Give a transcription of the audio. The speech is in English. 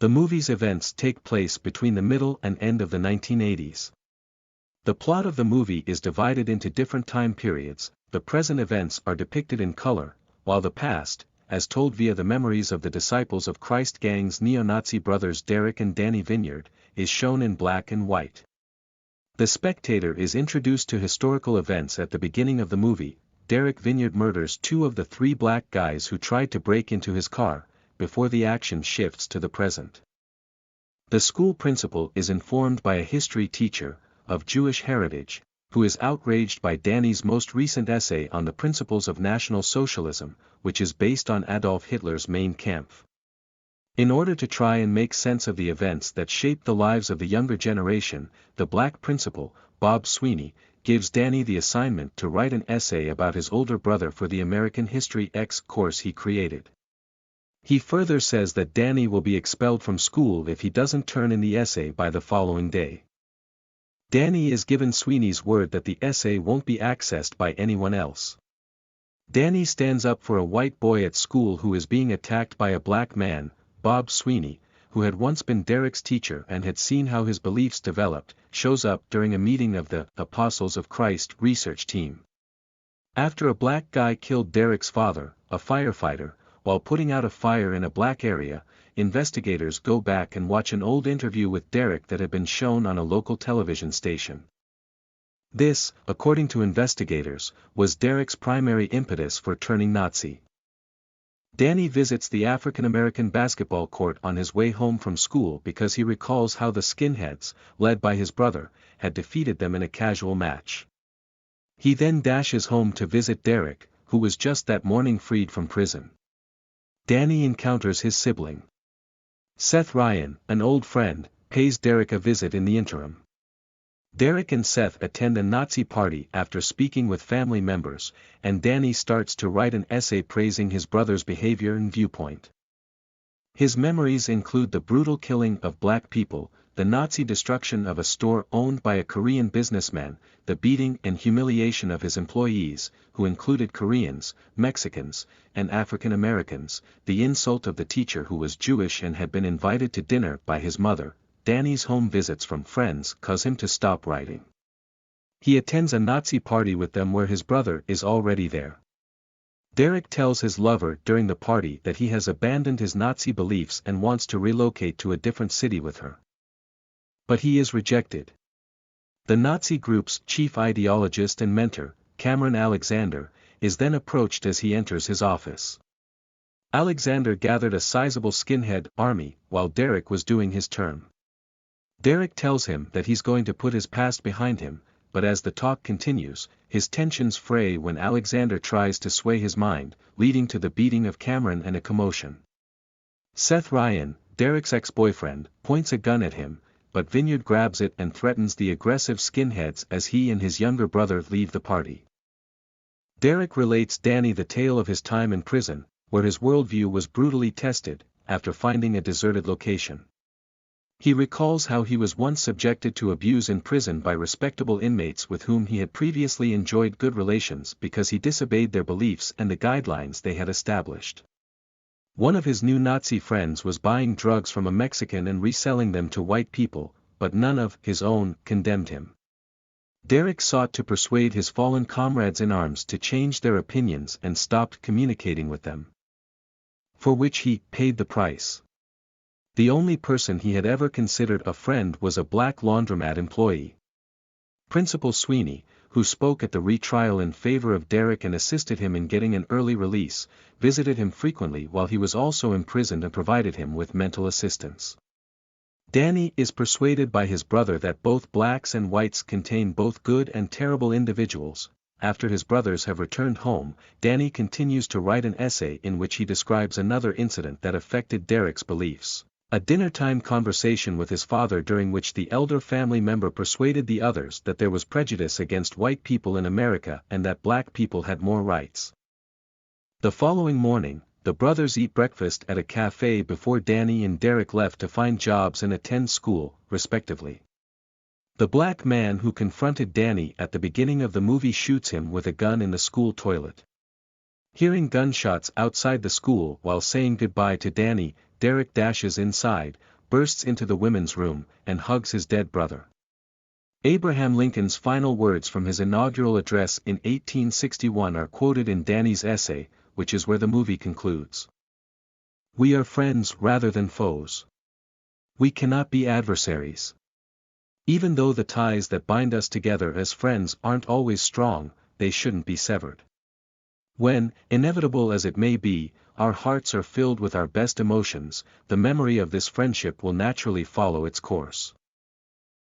The movie's events take place between the middle and end of the 1980s. The plot of the movie is divided into different time periods. The present events are depicted in color, while the past, as told via the memories of the Disciples of Christ gang's neo-Nazi brothers Derek and Danny Vineyard, is shown in black and white. The spectator is introduced to historical events at the beginning of the movie. Derek Vineyard murders two of the three black guys who tried to break into his car, before the action shifts to the present. The school principal is informed by a history teacher, of Jewish heritage, who is outraged by Danny's most recent essay on the principles of National Socialism, which is based on Adolf Hitler's Mein Kampf. In order to try and make sense of the events that shaped the lives of the younger generation, the black principal, Bob Sweeney, gives Danny the assignment to write an essay about his older brother for the American History X course he created. He further says that Danny will be expelled from school if he doesn't turn in the essay by the following day. Danny is given Sweeney's word that the essay won't be accessed by anyone else. Danny stands up for a white boy at school who is being attacked by a black man, Bob Sweeney, who had once been Derek's teacher and had seen how his beliefs developed, shows up during a meeting of the Apostles of Christ research team. After a black guy killed Derek's father, a firefighter, while putting out a fire in a black area, investigators go back and watch an old interview with Derek that had been shown on a local television station. This, according to investigators, was Derek's primary impetus for turning Nazi. Danny visits the African American basketball court on his way home from school because he recalls how the skinheads, led by his brother, had defeated them in a casual match. He then dashes home to visit Derek, who was just that morning freed from prison. Danny encounters his sibling. Seth Ryan, an old friend, pays Derek a visit in the interim. Derek and Seth attend a Nazi party after speaking with family members, and Danny starts to write an essay praising his brother's behavior and viewpoint. His memories include the brutal killing of black people, the Nazi destruction of a store owned by a Korean businessman, the beating and humiliation of his employees, who included Koreans, Mexicans, and African Americans, the insult of the teacher who was Jewish and had been invited to dinner by his mother. Danny's home visits from friends cause him to stop writing. He attends a Nazi party with them where his brother is already there. Derek tells his lover during the party that he has abandoned his Nazi beliefs and wants to relocate to a different city with her. But he is rejected. The Nazi group's chief ideologist and mentor, Cameron Alexander, is then approached as he enters his office. Alexander gathered a sizable skinhead army while Derek was doing his term. Derek tells him that he's going to put his past behind him, but as the talk continues, his tensions fray when Alexander tries to sway his mind, leading to the beating of Cameron and a commotion. Seth Ryan, Derek's ex-boyfriend, points a gun at him, but Vineyard grabs it and threatens the aggressive skinheads as he and his younger brother leave the party. Derek relates Danny the tale of his time in prison, where his worldview was brutally tested, after finding a deserted location. He recalls how he was once subjected to abuse in prison by respectable inmates with whom he had previously enjoyed good relations because he disobeyed their beliefs and the guidelines they had established. One of his new Nazi friends was buying drugs from a Mexican and reselling them to white people, but none of his own condemned him. Derek sought to persuade his fallen comrades in arms to change their opinions and stopped communicating with them. For which he paid the price. The only person he had ever considered a friend was a black laundromat employee. Principal Sweeney, who spoke at the retrial in favor of Derek and assisted him in getting an early release, visited him frequently while he was also imprisoned and provided him with mental assistance. Danny is persuaded by his brother that both blacks and whites contain both good and terrible individuals. After his brothers have returned home, Danny continues to write an essay in which he describes another incident that affected Derek's beliefs. A dinner-time conversation with his father during which the elder family member persuaded the others that there was prejudice against white people in America and that black people had more rights. The following morning, the brothers eat breakfast at a cafe before Danny and Derek left to find jobs and attend school, respectively. The black man who confronted Danny at the beginning of the movie shoots him with a gun in the school toilet. Hearing gunshots outside the school while saying goodbye to Danny, Derek dashes inside, bursts into the women's room, and hugs his dead brother. Abraham Lincoln's final words from his inaugural address in 1861 are quoted in Danny's essay, which is where the movie concludes. "We are friends rather than foes. We cannot be adversaries. Even though the ties that bind us together as friends aren't always strong, they shouldn't be severed. When, inevitable as it may be, our hearts are filled with our best emotions, the memory of this friendship will naturally follow its course."